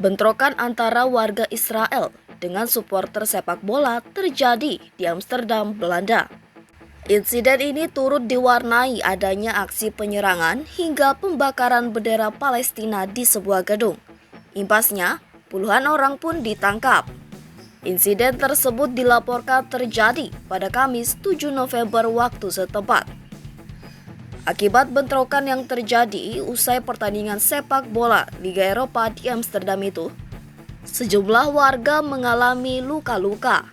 Bentrokan antara warga Israel dengan supporter sepak bola terjadi di Amsterdam, Belanda. Insiden ini turut diwarnai adanya aksi penyerangan hingga pembakaran bendera Palestina di sebuah gedung. Imbasnya, puluhan orang pun ditangkap. Insiden tersebut dilaporkan terjadi pada Kamis 7 November waktu setempat. Akibat bentrokan yang terjadi usai pertandingan sepak bola Liga Eropa di Amsterdam itu, sejumlah warga mengalami luka-luka.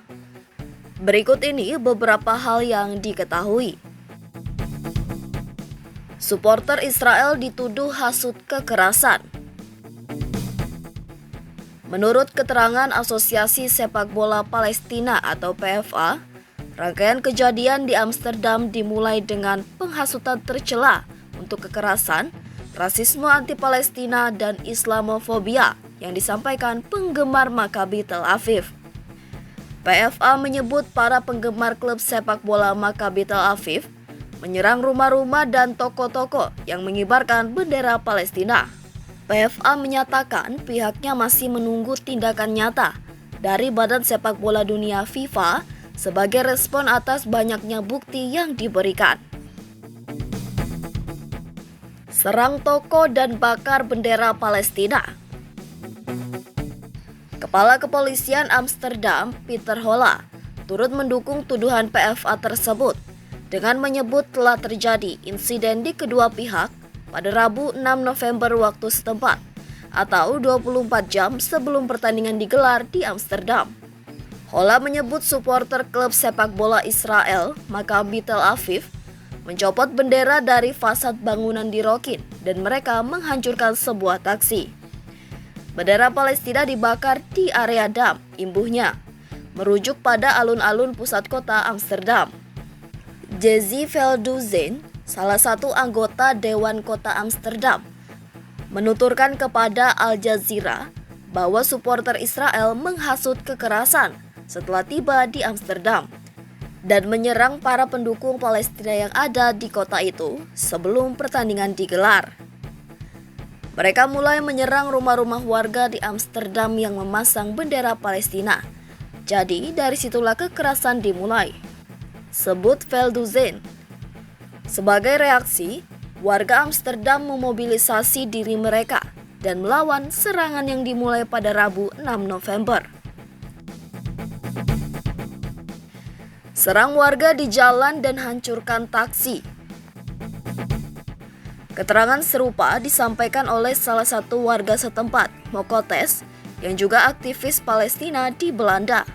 Berikut ini beberapa hal yang diketahui. Supporter Israel dituduh hasut kekerasan. Menurut keterangan Asosiasi Sepak Bola Palestina atau PFA, rangkaian kejadian di Amsterdam dimulai dengan penghasutan tercela untuk kekerasan, rasisme anti-Palestina, dan Islamofobia yang disampaikan penggemar Maccabi Tel Aviv. PFA menyebut para penggemar klub sepak bola Maccabi Tel Aviv menyerang rumah-rumah dan toko-toko yang mengibarkan bendera Palestina. PFA menyatakan pihaknya masih menunggu tindakan nyata dari Badan Sepak Bola Dunia FIFA sebagai respon atas banyaknya bukti yang diberikan. Serang toko dan bakar bendera Palestina. Kepala Kepolisian Amsterdam, Pieter Holla, turut mendukung tuduhan PFA tersebut dengan menyebut telah terjadi insiden di kedua pihak pada Rabu 6 November waktu setempat atau 24 jam sebelum pertandingan digelar di Amsterdam. Holla menyebut supporter klub sepak bola Israel, Maccabi Tel Aviv, mencopot bendera dari fasad bangunan di Rokin dan mereka menghancurkan sebuah taksi. Bendera Palestina dibakar di area Dam, imbuhnya, merujuk pada alun-alun pusat kota Amsterdam. Jesse Veldhuizen, salah satu anggota Dewan Kota Amsterdam, menuturkan kepada Al Jazeera bahwa supporter Israel menghasut kekerasan setelah tiba di Amsterdam dan menyerang para pendukung Palestina yang ada di kota itu sebelum pertandingan digelar. Mereka mulai menyerang rumah-rumah warga di Amsterdam yang memasang bendera Palestina. Jadi dari situlah kekerasan dimulai, sebut Veldhuizen. Sebagai reaksi, warga Amsterdam memobilisasi diri mereka dan melawan serangan yang dimulai pada Rabu 6 November. Serang warga di jalan dan hancurkan taksi. Keterangan serupa disampaikan oleh salah satu warga setempat, Mokotes, yang juga aktivis Palestina di Belanda.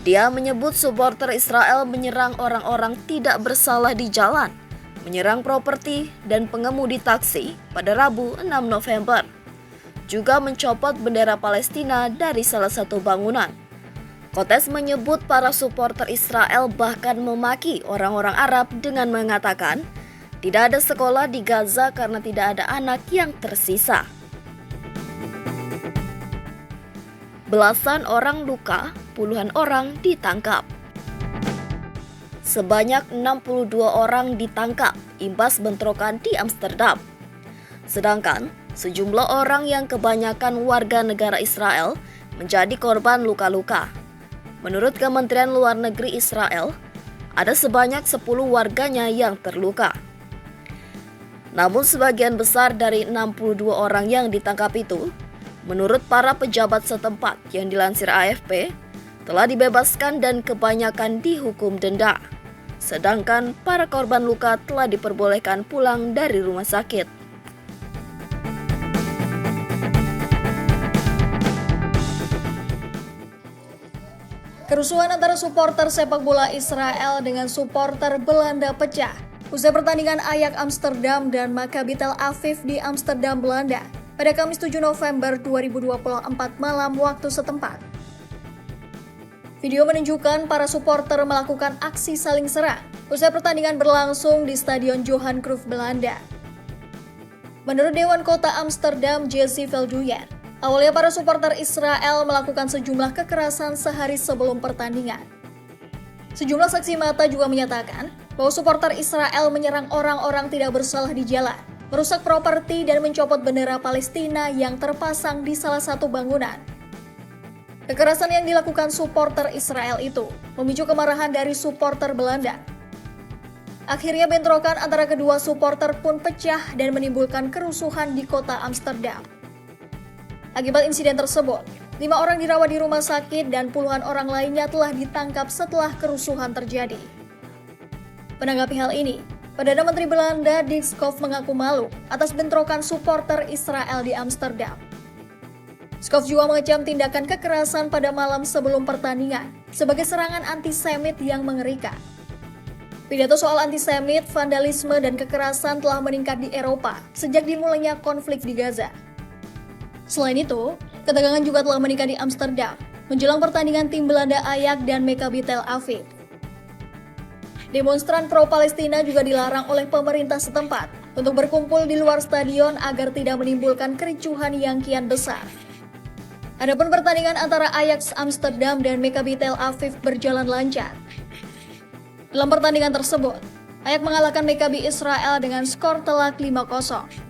Dia menyebut supporter Israel menyerang orang-orang tidak bersalah di jalan, menyerang properti dan pengemudi taksi pada Rabu 6 November, juga mencopot bendera Palestina dari salah satu bangunan. Kotes menyebut para supporter Israel bahkan memaki orang-orang Arab dengan mengatakan tidak ada sekolah di Gaza karena tidak ada anak yang tersisa. Belasan orang luka, puluhan orang ditangkap. Sebanyak 62 orang ditangkap imbas bentrokan di Amsterdam. Sedangkan sejumlah orang yang kebanyakan warga negara Israel menjadi korban luka-luka. Menurut Kementerian Luar Negeri Israel, ada sebanyak 10 warganya yang terluka. Namun sebagian besar dari 62 orang yang ditangkap itu, menurut para pejabat setempat yang dilansir AFP, telah dibebaskan dan kebanyakan dihukum denda. Sedangkan para korban luka telah diperbolehkan pulang dari rumah sakit. Kerusuhan antara supporter sepak bola Israel dengan supporter Belanda pecah usai pertandingan Ajax Amsterdam dan Maccabi Tel Aviv di Amsterdam, Belanda pada Kamis 7 November 2024 malam waktu setempat. Video menunjukkan para supporter melakukan aksi saling serang usai pertandingan berlangsung di Stadion Johan Cruyff, Belanda. Menurut Dewan Kota Amsterdam, Jesse Veldhuizen, awalnya para supporter Israel melakukan sejumlah kekerasan sehari sebelum pertandingan. Sejumlah saksi mata juga menyatakan bahwa supporter Israel menyerang orang-orang tidak bersalah di jalan merusak properti dan mencopot bendera Palestina yang terpasang di salah satu bangunan. Kekerasan yang dilakukan supporter Israel itu memicu kemarahan dari supporter Belanda. Akhirnya bentrokan antara kedua supporter pun pecah dan menimbulkan kerusuhan di kota Amsterdam. Akibat insiden tersebut, 5 orang dirawat di rumah sakit dan puluhan orang lainnya telah ditangkap setelah kerusuhan terjadi. Menanggapi hal ini, Perdana Menteri Belanda Dick Schoof mengaku malu atas bentrokan supporter Israel di Amsterdam. Schoof juga mengecam tindakan kekerasan pada malam sebelum pertandingan sebagai serangan antisemit yang mengerikan. Pidato soal antisemit, vandalisme, dan kekerasan telah meningkat di Eropa sejak dimulainya konflik di Gaza. Selain itu, ketegangan juga telah meningkat di Amsterdam menjelang pertandingan tim Belanda Ajax dan Maccabi Tel Aviv. Demonstran pro-Palestina juga dilarang oleh pemerintah setempat untuk berkumpul di luar stadion agar tidak menimbulkan kericuhan yang kian besar. Adapun pertandingan antara Ajax Amsterdam dan Maccabi Tel Aviv berjalan lancar. Dalam pertandingan tersebut, Ajax mengalahkan Maccabi Israel dengan skor telak 5-0.